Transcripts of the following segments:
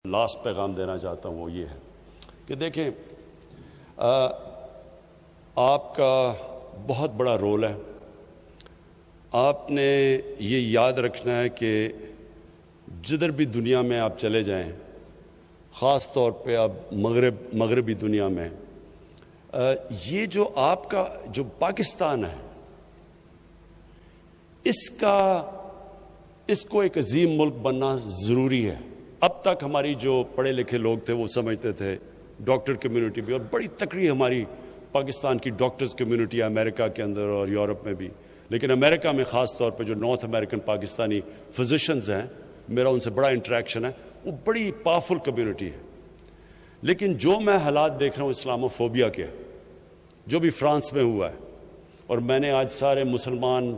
Last پیغام دینا چاہتا ہوں وہ یہ ہے کہ دیکھیں آپ کا بہت بڑا رول ہے. آپ نے یہ یاد رکھنا ہے کہ جدھر بھی دنیا میں آپ چلے جائیں، خاص طور پہ آپ مغربی دنیا میں، یہ جو آپ کا جو پاکستان ہے اس کو ایک عظیم ملک بننا ضروری ہے. اب تک ہماری جو پڑھے لکھے لوگ تھے وہ سمجھتے تھے، ڈاکٹر کمیونٹی بھی، اور بڑی تکڑی ہماری پاکستان کی ڈاکٹرز کمیونٹی ہے امریکہ کے اندر اور یورپ میں بھی، لیکن امریکہ میں خاص طور پہ جو نارتھ امریکن پاکستانی فزیشنز ہیں، میرا ان سے بڑا انٹریکشن ہے، وہ بڑی پاورفل کمیونٹی ہے. لیکن جو میں حالات دیکھ رہا ہوں اسلامو فوبیا کے، جو بھی فرانس میں ہوا ہے، اور میں نے آج سارے مسلمان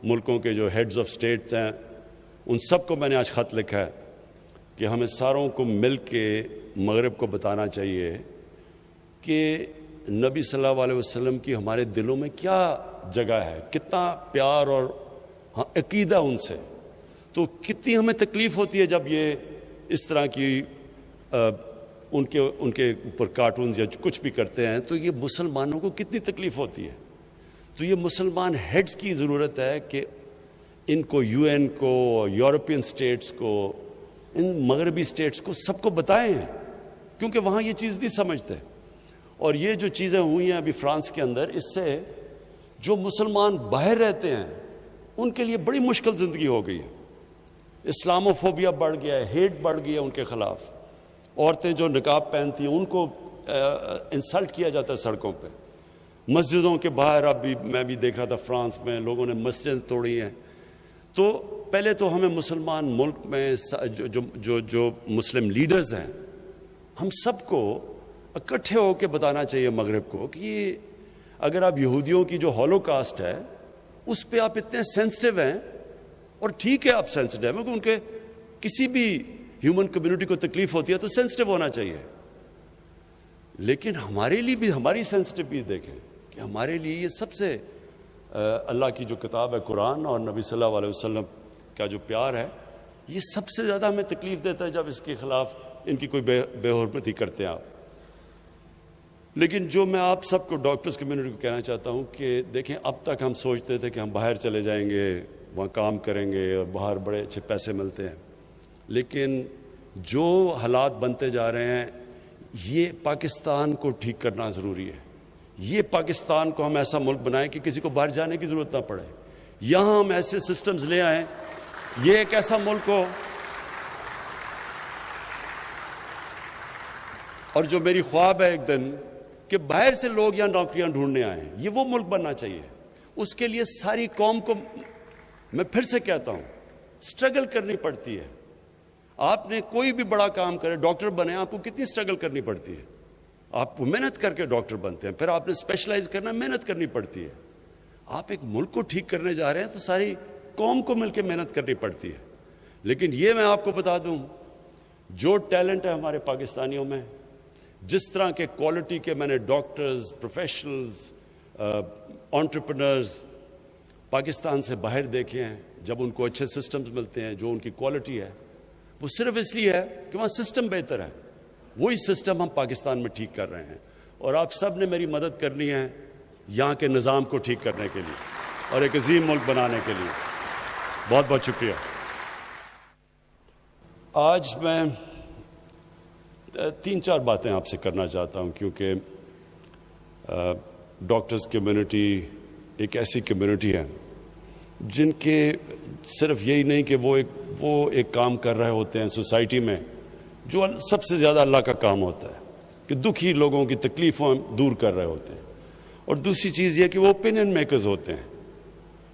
ملکوں کے جو ہیڈز آف اسٹیٹس ہیں ان سب کو میں نے آج خط لکھا ہے کہ ہمیں ساروں کو مل کے مغرب کو بتانا چاہیے کہ نبی صلی اللہ علیہ وسلم کی ہمارے دلوں میں کیا جگہ ہے، کتنا پیار اور عقیدہ ان سے. تو کتنی ہمیں تکلیف ہوتی ہے جب یہ اس طرح کی ان کے اوپر کارٹونز یا کچھ بھی کرتے ہیں، تو یہ مسلمانوں کو کتنی تکلیف ہوتی ہے. تو یہ مسلمان ہیڈز کی ضرورت ہے کہ ان کو، یو این کو، یورپین سٹیٹس کو، ان مغربی سٹیٹس کو، سب کو بتائیں، کیونکہ وہاں یہ چیز نہیں سمجھتے. اور یہ جو چیزیں ہوئی ہیں ابھی فرانس کے اندر، اس سے جو مسلمان باہر رہتے ہیں ان کے لیے بڑی مشکل زندگی ہو گئی ہے. اسلامو فوبیا بڑھ گیا ہے، ہیٹ بڑھ گئی ہے ان کے خلاف. عورتیں جو نقاب پہنتی ہیں ان کو انسلٹ کیا جاتا ہے سڑکوں پہ. مسجدوں کے باہر اب بھی میں بھی دیکھ رہا تھا فرانس میں لوگوں نے مسجد توڑی ہیں. تو پہلے تو ہمیں مسلمان ملک میں جو مسلم لیڈرز ہیں، ہم سب کو اکٹھے ہو کے بتانا چاہیے مغرب کو کہ یہ اگر آپ یہودیوں کی جو ہولو کاسٹ ہے اس پہ آپ اتنے سینسٹیو ہیں، اور ٹھیک ہے آپ سینسٹیو ہیں کیونکہ ان کے کسی بھی ہیومن کمیونٹی کو تکلیف ہوتی ہے تو سینسٹیو ہونا چاہیے، لیکن ہمارے لیے بھی ہماری سینسٹیو بھی دیکھیں کہ ہمارے لیے یہ سب سے اللہ کی جو کتاب ہے قرآن اور نبی صلی اللہ علیہ وسلم کا جو پیار ہے، یہ سب سے زیادہ ہمیں تکلیف دیتا ہے جب اس کے خلاف ان کی کوئی بے حرمتی کرتے ہیں آپ. لیکن جو میں آپ سب کو ڈاکٹرز کمیونٹی کو کہنا چاہتا ہوں کہ دیکھیں، اب تک ہم سوچتے تھے کہ ہم باہر چلے جائیں گے، وہاں کام کریں گے اور باہر بڑے اچھے پیسے ملتے ہیں، لیکن جو حالات بنتے جا رہے ہیں یہ پاکستان کو ٹھیک کرنا ضروری ہے. یہ پاکستان کو ہم ایسا ملک بنائیں کہ کسی کو باہر جانے کی ضرورت نہ پڑے. یہاں ہم ایسے سسٹمز لے آئیں، یہ ایک ایسا ملک ہو. اور جو میری خواب ہے ایک دن کہ باہر سے لوگ یہاں نوکریاں ڈھونڈنے آئیں، یہ وہ ملک بننا چاہیے. اس کے لیے ساری قوم کو، میں پھر سے کہتا ہوں، سٹرگل کرنی پڑتی ہے. آپ نے کوئی بھی بڑا کام کرے، ڈاکٹر بنے، آپ کو کتنی سٹرگل کرنی پڑتی ہے. آپ محنت کر کے ڈاکٹر بنتے ہیں، پھر آپ نے اسپیشلائز کرنا، محنت کرنی پڑتی ہے. آپ ایک ملک کو ٹھیک کرنے جا رہے ہیں تو ساری قوم کو مل کے محنت کرنی پڑتی ہے. لیکن یہ میں آپ کو بتا دوں، جو ٹیلنٹ ہے ہمارے پاکستانیوں میں، جس طرح کے کوالٹی کے میں نے ڈاکٹرز، پروفیشنلز، انٹرپرنرز پاکستان سے باہر دیکھے ہیں، جب ان کو اچھے سسٹمز ملتے ہیں، جو ان کی کوالٹی ہے، وہ صرف اس لیے ہے کہ وہاں سسٹم بہتر ہے. وہی سسٹم ہم پاکستان میں ٹھیک کر رہے ہیں، اور آپ سب نے میری مدد کرنی ہے یہاں کے نظام کو ٹھیک کرنے کے لیے اور ایک عظیم ملک بنانے کے لیے. بہت بہت شکریہ. آج میں 3-4 باتیں آپ سے کرنا چاہتا ہوں، کیونکہ ڈاکٹرز کمیونٹی ایک ایسی کمیونٹی ہے جن کے صرف یہی نہیں کہ وہ ایک کام کر رہے ہوتے ہیں سوسائٹی میں جو سب سے زیادہ اللہ کا کام ہوتا ہے، کہ دکھی لوگوں کی تکلیفوں دور کر رہے ہوتے ہیں. اور دوسری چیز یہ کہ وہ اوپینین میکرز ہوتے ہیں،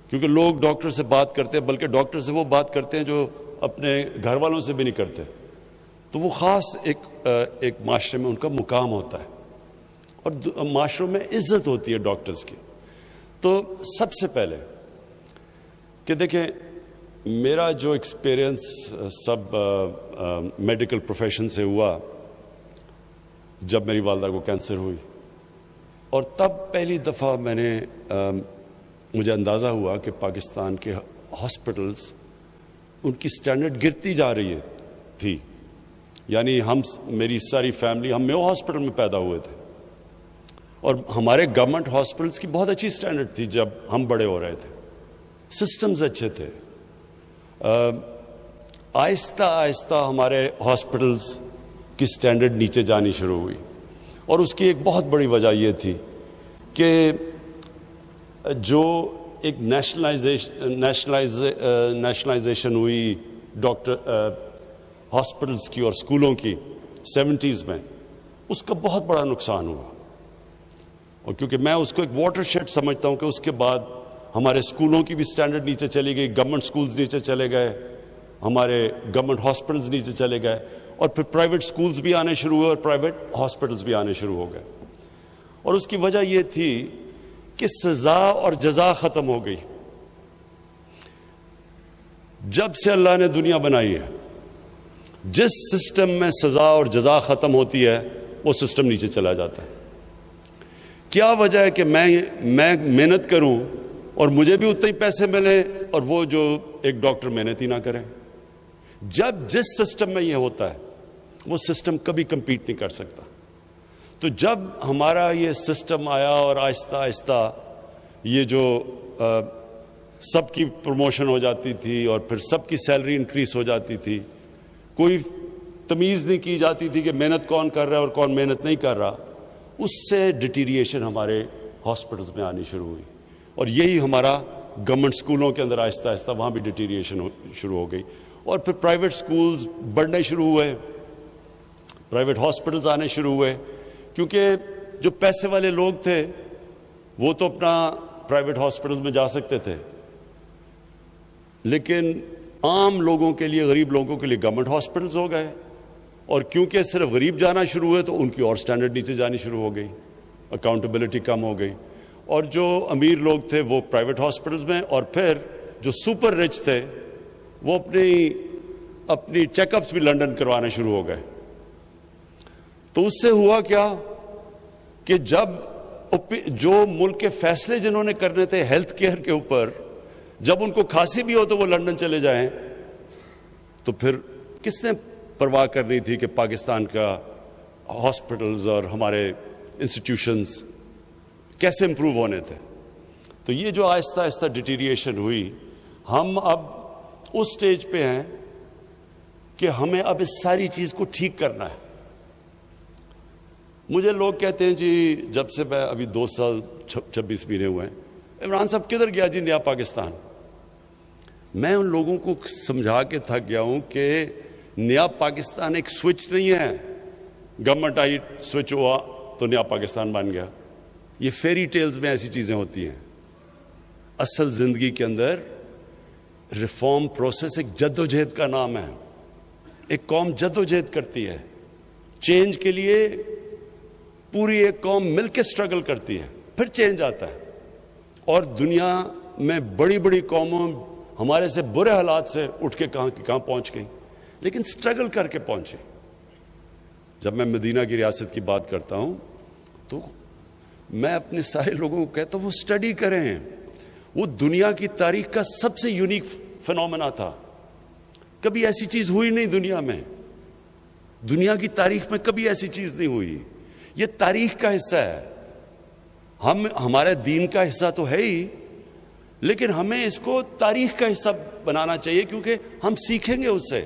کیونکہ لوگ ڈاکٹر سے بات کرتے ہیں، بلکہ ڈاکٹر سے وہ بات کرتے ہیں جو اپنے گھر والوں سے بھی نہیں کرتے. تو وہ خاص ایک معاشرے میں ان کا مقام ہوتا ہے، اور معاشروں میں عزت ہوتی ہے ڈاکٹرز کی. تو سب سے پہلے کہ دیکھیں، میرا جو ایکسپیرئنس سب میڈیکل پروفیشن سے ہوا جب میری والدہ کو کینسر ہوئی، اور تب پہلی دفعہ میں نے مجھے اندازہ ہوا کہ پاکستان کے ہاسپٹلز ان کی سٹینڈرڈ گرتی جا رہی تھی. یعنی میری ساری فیملی ہم میو ہاسپٹل میں پیدا ہوئے تھے، اور ہمارے گورنمنٹ ہاسپٹلس کی بہت اچھی سٹینڈرڈ تھی جب ہم بڑے ہو رہے تھے، سسٹمز اچھے تھے. آہستہ آہستہ ہمارے ہاسپٹلس کی سٹینڈرڈ نیچے جانی شروع ہوئی، اور اس کی ایک بہت بڑی وجہ یہ تھی کہ جو ایک نیشنلائزیشن ہوئی ہاسپٹلس کی اور اسکولوں کی 70s میں، اس کا بہت بڑا نقصان ہوا. اور کیونکہ میں اس کو ایک واٹر شیڈ سمجھتا ہوں کہ اس کے بعد ہمارے اسکولوں کی بھی سٹینڈرڈ نیچے چلی گئی، گورنمنٹ اسکولز نیچے چلے گئے، ہمارے گورنمنٹ ہاسپٹلز نیچے چلے گئے، اور پھر پرائیویٹ اسکولز بھی آنے شروع ہوئے اور پرائیویٹ ہاسپٹلز بھی آنے شروع ہو گئے. اور اس کی وجہ یہ تھی کہ سزا اور جزا ختم ہو گئی. جب سے اللہ نے دنیا بنائی ہے، جس سسٹم میں سزا اور جزا ختم ہوتی ہے وہ سسٹم نیچے چلا جاتا ہے. کیا وجہ ہے کہ میں محنت کروں اور مجھے بھی اتنے ہی پیسے ملیں اور وہ جو ایک ڈاکٹر محنت ہی نہ کریں؟ جب جس سسٹم میں یہ ہوتا ہے وہ سسٹم کبھی کمپیٹ نہیں کر سکتا. تو جب ہمارا یہ سسٹم آیا اور آہستہ آہستہ یہ جو سب کی پروموشن ہو جاتی تھی اور پھر سب کی سیلری انکریز ہو جاتی تھی، کوئی تمیز نہیں کی جاتی تھی کہ محنت کون کر رہا ہے اور کون محنت نہیں کر رہا، اس سے ڈیٹیریشن ہمارے ہاسپٹلز میں آنی شروع ہوئی. اور یہی ہمارا گورنمنٹ اسکولوں کے اندر آہستہ آہستہ وہاں بھی ڈیٹیریشن شروع ہو گئی. اور پھر پرائیویٹ اسکولز بڑھنے شروع ہوئے، پرائیویٹ ہاسپٹلز آنے شروع ہوئے، کیونکہ جو پیسے والے لوگ تھے وہ تو اپنا پرائیویٹ ہاسپٹلز میں جا سکتے تھے، لیکن عام لوگوں کے لیے، غریب لوگوں کے لیے گورنمنٹ ہاسپٹلز ہو گئے. اور کیونکہ صرف غریب جانا شروع ہوئے تو ان کی اور سٹینڈرڈ نیچے جانی شروع ہو گئی، اکاؤنٹیبلٹی کم ہو گئی. اور جو امیر لوگ تھے وہ پرائیویٹ ہاسپٹلز میں، اور پھر جو سپر رچ تھے وہ اپنی چیک اپس بھی لنڈن کروانے شروع ہو گئے. تو اس سے ہوا کیا کہ جب جو ملک کے فیصلے جنہوں نے کرنے تھے ہیلتھ کیئر کے اوپر، جب ان کو کھانسی بھی ہو تو وہ لندن چلے جائیں، تو پھر کس نے پرواہ کرنی تھی کہ پاکستان کا ہاسپٹلز اور ہمارے انسٹیٹیوشنز کیسے امپروو ہونے تھے. تو یہ جو آہستہ آہستہ ڈیٹیریشن ہوئی، ہم اب اس سٹیج پہ ہیں کہ ہمیں اب اس ساری چیز کو ٹھیک کرنا ہے. مجھے لوگ کہتے ہیں جی جب سے میں ابھی 2 سال 26 مہینے ہوئے ہیں، عمران صاحب کدھر گیا جی نیا پاکستان؟ میں ان لوگوں کو سمجھا کے تھک گیا ہوں کہ نیا پاکستان ایک سوئچ نہیں ہے، گورنمنٹ آئی سوئچ ہوا تو نیا پاکستان بن گیا. یہ فیری ٹیلز میں ایسی چیزیں ہوتی ہیں. اصل زندگی کے اندر ریفارم پروسیس ایک جد و جہد کا نام ہے. ایک قوم جد و جہد کرتی ہے چینج کے لیے، پوری ایک قوم مل کے سٹرگل کرتی ہے، پھر چینج آتا ہے. اور دنیا میں بڑی بڑی قوموں ہمارے سے برے حالات سے اٹھ کے کہاں پہنچ گئی، لیکن سٹرگل کر کے پہنچے. جب میں مدینہ کی ریاست کی بات کرتا ہوں تو میں اپنے سارے لوگوں کو کہتا ہوں وہ سٹڈی کریں. وہ دنیا کی تاریخ کا سب سے یونیک فنومنا تھا. کبھی ایسی چیز ہوئی نہیں دنیا میں، دنیا کی تاریخ میں کبھی ایسی چیز نہیں ہوئی. یہ تاریخ کا حصہ ہے، ہمارے دین کا حصہ تو ہے ہی، لیکن ہمیں اس کو تاریخ کا حصہ بنانا چاہیے، کیونکہ ہم سیکھیں گے اس سے.